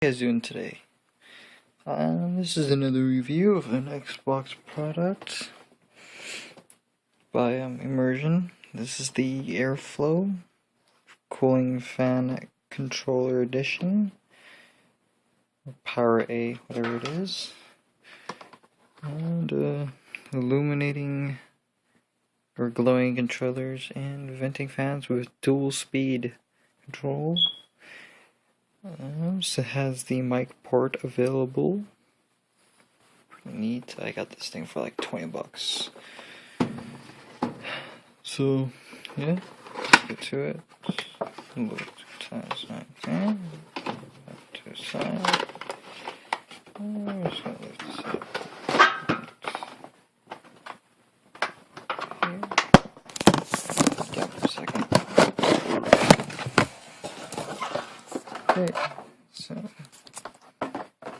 How you guys doing today? This is another review of an Xbox product by Immersion. This is the airflo cooling fan controller edition, or Power A, whatever it is, and illuminating or glowing controllers and venting fans with dual speed control. So it has the mic port available. Pretty neat. I got this thing for like 20 bucks. So, yeah, let's get to it. Look, times 19. Back to the side. I'm just gonna lift this up. Down for a second. Okay, so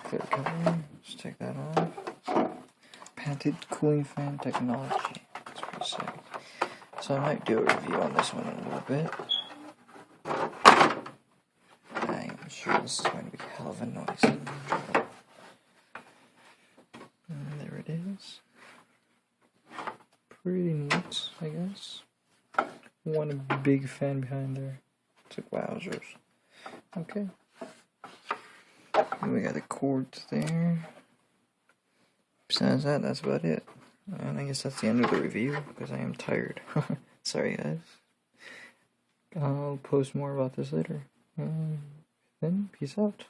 clear cover, let's take that off. Patented cooling fan technology. That's pretty sick. So I might do a review on this one in a little bit. I'm sure this is going to be hell of a noise. And there it is. Pretty neat, I guess. One big fan behind there. It's like wowzers. Okay. And we got the cords there. Besides that, that's about it. And I guess that's the end of the review, because I am tired. Sorry, guys. I'll post more about this later. And then, peace out.